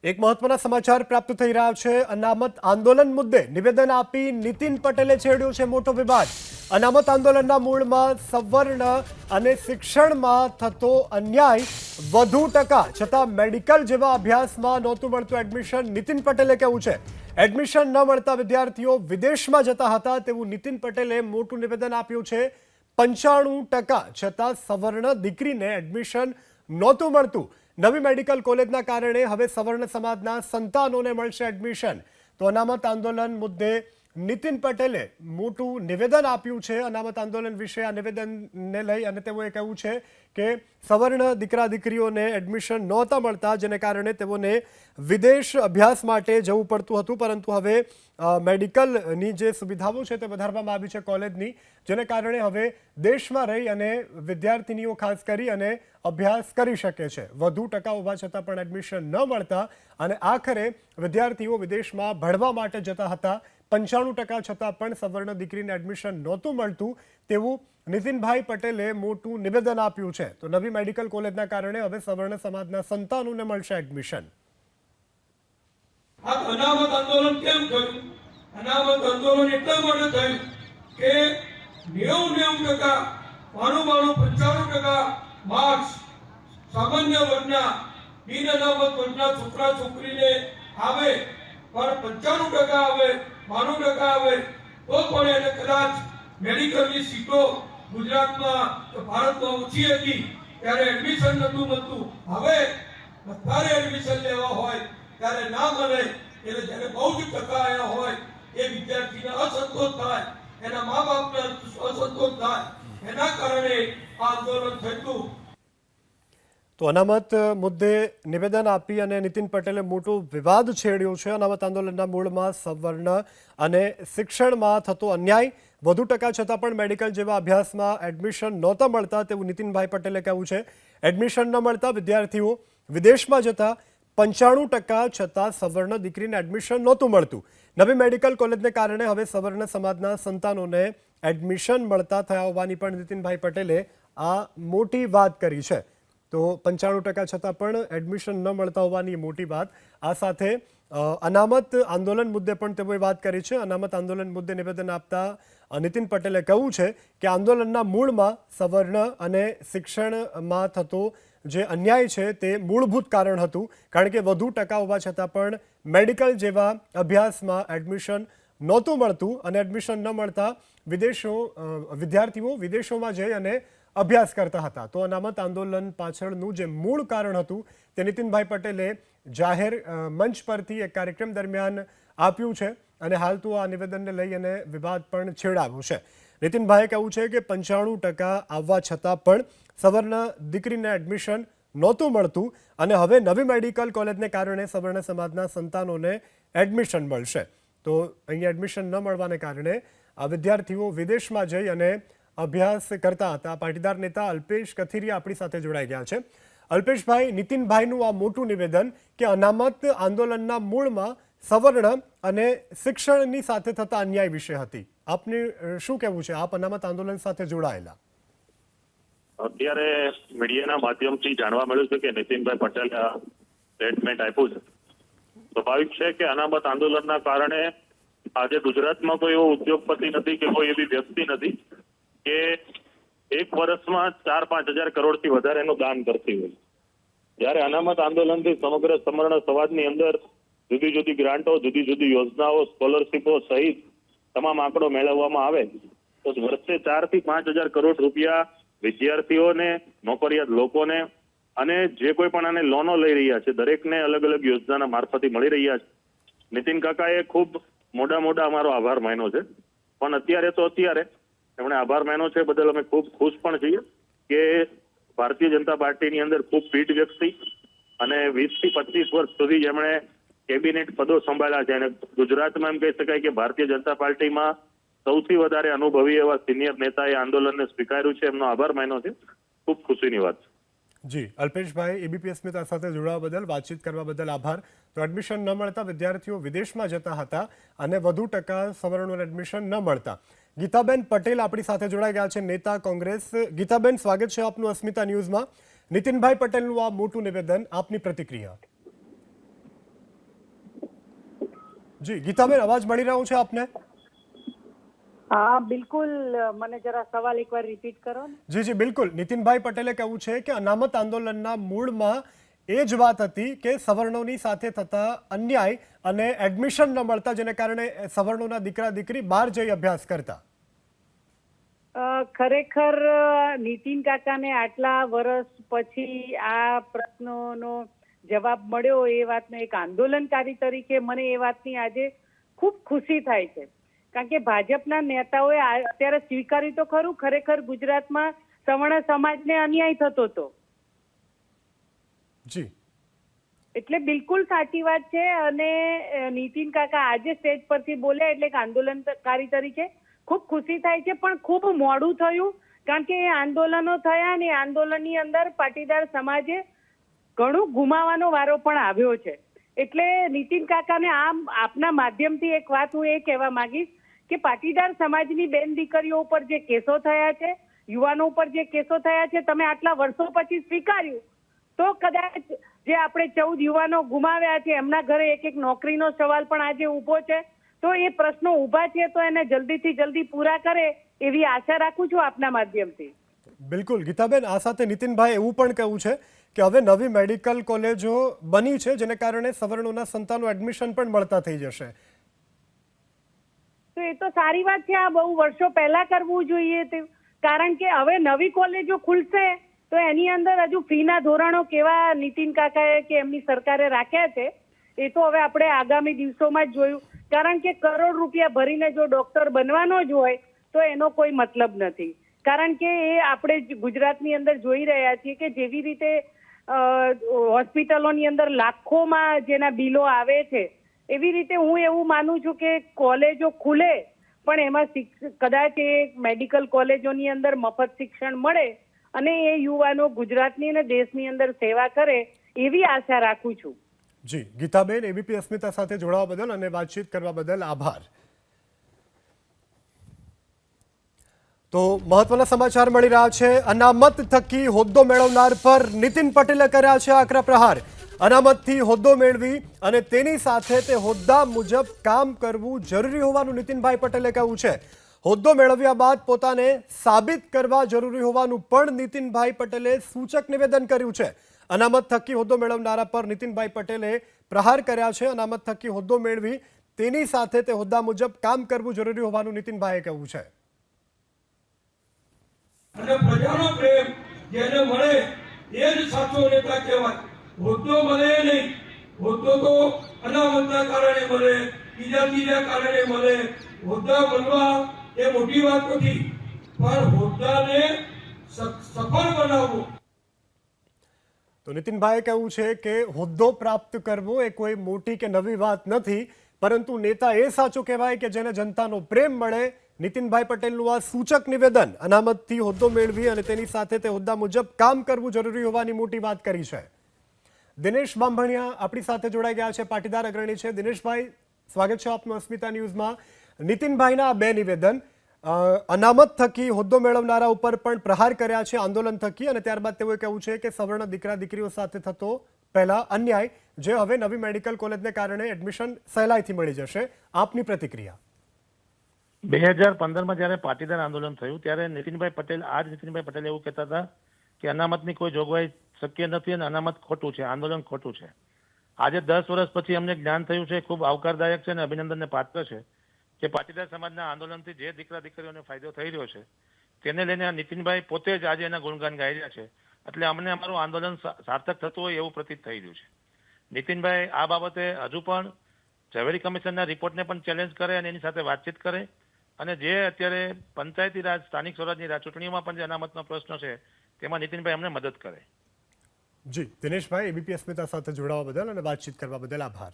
એક મહત્વના સમાચાર પ્રાપ્ત થઈ રહ્યા છે। અનામત આંદોલન મુદ્દે નિવેદન આપી નીતિન પટેલે છેડ્યો છે મોટો વિવાદ। અનામત આંદોલનના મૂળમાં સવર્ણ અને શિક્ષણમાં થતો અન્યાય વધુ ટકા છતાં મેડિકલ જેવા અભ્યાસમાં નહોતું મળતું એડમિશન। નીતિન પટેલે કહ્યું છે એડમિશન ન મળતા વિદ્યાર્થીઓ વિદેશમાં જતા હતા તેવું નીતિન પટેલે મોટું નિવેદન આપ્યું છે। 95% છતાં સવર્ણ દીકરીને એડમિશન નહોતું મળતું। નવી મેડિકલ કોલેજના કારણે હવે સવર્ણ સમાજના સંતાનોને મળશે એડમિશન। તો અનામત આંદોલન મુદ્દે નીતિન પટેલે મોટું નિવેદન આપ્યું છે। અનામત આંદોલન વિશે આ નિવેદનને લઈ અને તેઓએ કહ્યું છે કે સવર્ણ દીકરા દીકરીઓને એડમિશન નહોતા મળતા જેને કારણે તેઓને વિદેશ અભ્યાસ માટે જવું પડતું હતું, પરંતુ હવે મેડિકલની જે સુવિધાઓ છે તે વધારવામાં આવી છે કોલેજની, જેને કારણે હવે દેશમાં રહી અને વિદ્યાર્થીનીઓ ખાસ કરી અને અભ્યાસ કરી શકે છે। વધુ ટકા હોવા છતાં પણ એડમિશન ન મળતા અને આખરે વિદ્યાર્થીઓ વિદેશમાં ભણવા માટે જતા હતા। 95% છતાં પણ સવર્ણ દીકરીને એડમિશન નહોતું મળતું તેવું નીતિનભાઈ પટેલે મોટું નિવેદન આપ્યું છે। તો નવી મેડિકલ કોલેજના કારણે હવે સવર્ણ સમાજના સંતાનોને મળશે એડમિશન। આ અનામત આંદોલન કેમ થયું? અનામત આંદોલન એટલા માટે થયું કે 90% 95% માર્ક્સ સામાન્ય વર્ગના બિન અનામત વર્ગના છોકરા છોકરીને આવે, પણ 95% આવે, 92% આવે તો પણ એને કદાચ મેડિકલની સીટો ગુજરાતમાં કે ભારતમાં ઓછી હતી ત્યારે એડમિશન નહોતું મળતું। હવે વધારે એડમિશન લેવા હોય ત્યારે ના મળે એટલે જ્યારે બહુ જ ટકા આવ્યા હોય એ વિદ્યાર્થીને અસંતોષ થાય, એના મા બાપને અસંતોષ થાય, એના કારણે આ આંદોલન થયું। તો અનામત મુદ્દે નિવેદન આપી અને નીતિન પટેલે મોટો વિવાદ છેડ્યો છે। અનામત આંદોલનના મૂળમાં સવર્ણ અને શિક્ષણમાં થતો અન્યાય વધુ ટકા છતાં પણ મેડિકલ જેવા અભ્યાસમાં એડમિશન નહોતા મળતા તેવું નીતિનભાઈ પટેલે કહ્યું છે। એડમિશન ન મળતા વિદ્યાર્થીઓ વિદેશમાં જતા 95% છતાં સવર્ણ દીકરીને એડમિશન નહોતું મળતું। નવી મેડિકલ કોલેજને કારણે હવે સવર્ણ સમાજના સંતાનોને એડમિશન મળતા થયા હોવાની પણ નીતિનભાઈ પટેલે આ મોટી વાત કરી છે। તો 95% છતાં પણ એડમિશન ન મળતા હોવાની મોટી વાત। આ સાથે અનામત આંદોલન મુદ્દે પણ તેઓએ વાત કરી છે। અનામત આંદોલન મુદ્દે નિવેદન આપતા નીતિન પટેલે કહ્યું છે કે આંદોલનના મૂળમાં સવર્ણ અને શિક્ષણમાં થતો જે અન્યાય છે તે મૂળભૂત કારણ હતું, કારણ કે વધુ ટકા હોવા છતાં પણ મેડિકલ જેવા અભ્યાસમાં એડમિશન નહોતું મળતું અને એડમિશન ન મળતા વિદ્યાર્થીઓ વિદેશોમાં જઈ અને અભ્યાસ કરતા હતા। તો અનામત આંદોલન પાછળનું જે મૂળ કારણ હતું તે નીતિનભાઈ પટેલે જાહેર મંચ પરથી એક કાર્યક્રમ દરમિયાન આપ્યું છે અને હાલ તો આ નિવેદનને લઈ અને વિવાદ પણ છેડાવ્યો છે। નીતિનભાઈએ કહ્યું છે કે 95% આવવા છતાં પણ સવર્ણ દીકરીને એડમિશન નહોતું મળતું અને હવે નવી મેડિકલ કોલેજને કારણે સવર્ણ સમાજના સંતાનોને એડમિશન મળશે। તો અહીં એડમિશન ન મળવાને કારણે આ વિદ્યાર્થીઓ વિદેશમાં જઈ અને અભ્યાસ કરતા હતા। પાટીદાર નેતા અલ્પેશ કથિરિયા આપણી સાથે જોડાઈ ગયા છે। અલ્પેશભાઈ, નીતિનભાઈનું આ મોટું નિવેદન કે અનામત આંદોલનના મૂળમાં સવર્ણ અને શિક્ષણની સાથે થતા અન્યાય વિશે હતી, આપને શું કહેવું છે? આપ અનામત આંદોલન સાથે જોડાયેલા। અત્યારે મીડિયાના માધ્યમથી જાણવા મળ્યું છે કે નીતિનભાઈ પટેલે આ સ્ટેટમેન્ટ આપ્યું છે। સ્વાભાવિક છે કે અનામત આંદોલનના કારણે આજે ગુજરાતમાં કોઈ એવો ઉદ્યોગપતિ નથી કે કોઈ એવી વ્યક્તિ નથી કે એક વર્ષમાં 4-5 હજાર કરોડથી વધારેનું દાન કરતી હોય। જ્યારે અનામત આંદોલનથી સમગ્ર સવર્ણ સમાજની અંદર જુદી જુદી ગ્રાન્ટો, જુદી જુદી યોજનાઓ, સ્કોલરશીપો સહિત તમામ આંકડો મેળવવામાં આવે તો વર્ષે 4 થી 5 હજાર કરોડ રૂપિયા વિદ્યાર્થીઓને, નોકરિયાત લોકોને અને જે કોઈ પણ આને લોનો લઈ રહ્યા છે દરેકને અલગ અલગ યોજનાના મારફતે મળી રહ્યા છે। નીતિન કાકાએ ખૂબ મોટા અમારો આભાર માન્યો છે, પણ અત્યારે એમણે આભાર માન્યો છે બદલ અમે ખૂબ ખુશ પણ છીએ કે ભારતીય જનતા પાર્ટીની અંદર ખૂબ ફિટ વ્યક્તિ અને 20 થી 25 વર્ષ સુધી જેમણે કેબિનેટ પદો સંભાળ્યા છે અને ગુજરાતમાં એમ કહી શકાય કે ભારતીય જનતા પાર્ટીમાં સૌથી વધારે અનુભવી એવા સિનિયર નેતાએ આંદોલનને સ્વીકાર્યું છે, એમનો આભાર માન્યો છે। ખૂબ ખુશીની વાત છે। જી અલ્પેશભાઈ, એબીપી અસ્મિતા સાથે જોડાવા બદલ, વાતચીત કરવા બદલ આભાર। તો એડમિશન ન મળતા વિદ્યાર્થીઓ વિદેશમાં જતા હતા અને વધુ ટકા સવર્ણોને એડમિશન ન મળતા। ગીતાબેન પટેલ આપણી સાથે જોડાઈ ગયા છે, નેતા કોંગ્રેસ। ગીતાબેન, સ્વાગત છે આપનું અસ્મિતા ન્યૂઝમાં। નીતિનભાઈ પટેલનું આ મોટું નિવેદન, આપની પ્રતિક્રિયા। જી ગીતાબેન, અવાજ મળી રહ્યો છે આપને? હા બિલકુલ, મને જરા સવાલ એકવાર રિપીટ કરો ને. જી જી બિલકુલ. નીતિનભાઈ પટેલે કહ્યું છે કે અનામત આંદોલનના મૂળમાં એ જ વાત હતી કે સવર્ણોની સાથે થતા અન્યાય અને એડમિશન ન મળતા, જેને કારણે સવર્ણોના દીકરા દીકરી બહાર જઈ અભ્યાસ કરતા. ખરેખર નીતિન કાકાને આટલા વર્ષ પછી આ પ્રશ્નોનો જવાબ મળ્યો એ વાતનો એક આંદોલનકારી તરીકે મને એ વાતની આજે ખૂબ ખુશી થાય છે. કારણ કે ભાજપના નેતાઓએ અત્યારે સ્વીકાર્યું તો ખરું, ખરેખર ગુજરાતમાં સવર્ણ સમાજને અન્યાય થતો હતો. જી એટલે બિલકુલ સાચી વાત છે. અને નીતિન કાકા આજે સ્ટેજ પરથી બોલ્યા એટલે એક આંદોલનકારી તરીકે ખૂબ ખુશી થાય છે. પણ ખૂબ મોડું થયું, કારણ કે એ આંદોલનો થયા અને એ આંદોલનની અંદર પાટીદાર સમાજે ઘણું ગુમાવવાનો વારો પણ આવ્યો છે. એટલે નીતિન કાકાને આપના માધ્યમથી એક વાત હું એ કહેવા માંગીશ કે પાટીદાર સમાજની બેન દીકરીઓ ઉપર જે કેસો થયા છે, યુવાનો ઉપર જે કેસો થયા છે, તમે આટલા વર્ષો પછી સ્વીકાર્યું તો કદાચ જે આપણે 14 યુવાનો ગુમાવ્યા છે એમના ઘરે એક નોકરીનો સવાલ પણ આજે ઊભો છે. તો એ પ્રશ્નો ઊભા છે તો એને જલ્દીથી જલ્દી પૂરા કરે એવી આશા રાખું છું આપના માધ્યમથી. બિલકુલ ગીતાબેન, આ સાથે નીતિનભાઈ એવું પણ કહ્યું છે કે હવે નવી મેડિકલ કોલેજો બની છે, જેને કારણે સવર્ણોના સંતાનો એડમિશન પણ મળતા થઈ જશે. તો એ તો સારી વાત છે. આ બહુ વર્ષો પહેલા કરવું જોઈએ, કારણ કે હવે નવી કોલેજો ખુલશે તો એની અંદર હજુ ફીના ધોરણો કેવા નીતિન કાકાએ કે એમની સરકારે રાખ્યા છે એ તો હવે આપણે આગામી દિવસોમાં જ જોયું. કારણ કે કરોડ રૂપિયા ભરીને જો ડોક્ટર બનવાનો જ હોય તો એનો કોઈ મતલબ નથી. કારણ કે એ આપણે ગુજરાતની અંદર જોઈ રહ્યા છીએ કે જેવી રીતે હોસ્પિટલોની અંદર લાખોમાં જેના બિલો આવે છે, એવી રીતે હું એવું માનું છું કે કોલેજો ખુલે પણ એમાં કદાચ એ મેડિકલ કોલેજોની અંદર મફત શિક્ષણ મળે અને એ યુવાનો ગુજરાતની અને દેશની અંદર સેવા કરે એવી આશા રાખું છું. જી ગીતાબેન, એબીપી અસ્મિતા સાથે જોડાવા બદલ અને વાતચીત કરવા બદલ આભાર. તો મહત્વના સમાચાર મળી રહ્યા છે. અનામત થકી હોદ્દો મેળવનાર પર નીતિન પટેલે કર્યા છે આકરા પ્રહાર. અનામતથી હોદ્દો મેળવી અને તેની સાથે તે હોદ્દા મુજબ કામ કરવું જરૂરી હોવાનું નીતિનભાઈ પટેલે કહ્યું છે. હોદ્દો મેળવ્યા બાદ પોતાને સાબિત કરવા જરૂરી હોવાનું પણ નીતિનભાઈ પટેલે સૂચક નિવેદન કર્યું છે. અનામત થકી હોદ્દો મેળવનારા પર નીતિનભાઈ પટેલે પ્રહાર કર્યા છે. અનામત થકી હોદ્દો મેળવી તેની સાથે તે હોદ્દા મુજબ કામ કરવું જરૂરી હોવાનું નીતિનભાઈએ કહ્યું છે. અને પ્રજાનો પ્રેમ જેને મળે એ જ સાચો નેતા કહેવાય. હોદ્દો મળે નહીં, હોદ્દો તો અનામતના કારણે મળે, બીજા કારણે મળે. હોદ્દા મળવા એ મોટી વાત નથી, પણ હોદ્દાને સફળ બનાવવો. તો નીતિનભાઈએ કહ્યું છે કે હોદ્દો પ્રાપ્ત કરવો એ કોઈ મોટી કે નવી વાત નથી, પરંતુ નેતા એ સાચો કહેવાય કે જેને જનતાનો પ્રેમ મળે. નીતિનભાઈ પટેલનું આ સૂચક નિવેદન અનામતથી હોદ્દો મેળવી અને તેની સાથે તે હોદ્દા મુજબ કામ કરવું જરૂરી હોવાની મોટી વાત કરી છે. દિનેશ બાંભણિયા આપણી સાથે જોડાઈ ગયા છે, પાટીદાર અગ્રણી છે. દિનેશભાઈ, સ્વાગત છે આપનું અસ્મિતા ન્યૂઝમાં. નીતિનભાઈના આ બે નિવેદન, અનામત થકી હોદ્દો મેળવનારા ઉપર પણ પ્રહાર કર્યા છે આંદોલન થકી, અને ત્યારબાદ તેઓએ કહ્યું છે કે સવર્ણ દીકરા દીકરીઓ સાથે થતો પહેલા અન્યાય જે હવે નવી મેડિકલ કોલેજને કારણે એડમિશન સહેલાઈથી મળી જશે. આપની પ્રતિક્રિયા? 2015માં જ્યારે પાટીદાર આંદોલન થયું ત્યારે નીતિનભાઈ પટેલ એવું કહેતા હતા કે અનામતની કોઈ જોગવાઈ શક્ય નથી અને અનામત ખોટું છે, આંદોલન ખોટું છે. આજે 10 વર્ષ પછી અમને જ્ઞાન થયું છે, ખૂબ આવકારદાયક છે અને અભિનંદનને પાત્ર છે કે પાટીદાર સમાજના આંદોલનથી જે દીકરા દીકરીઓને ફાયદો થઈ રહ્યો છે તેને લઈને નીતિનભાઈ પોતે જ આજે એના ગુણગાન ગાઈ રહ્યા છે. એટલે અમને અમારું આંદોલન સાર્થક થતું હોય એવું પ્રતીત થઈ રહ્યું છે. નીતિનભાઈ આ બાબતે હજુ પણ ઝવેરી કમિશનના રિપોર્ટને પણ ચેલેન્જ કરે અને એની સાથે વાતચીત કરે, અને જે અત્યારે પંચાયતી રાજ, સ્થાનિક સ્વરાજની ચૂંટણીઓમાં પણ જે અનામતનો પ્રશ્ન છે તેમાં નીતિનભાઈ અમને મદદ કરે. જી દિનેશભાઈ, એબીપી અસ્મિતા સાથે જોડાવા બદલ અને વાતચીત કરવા બદલ આભાર.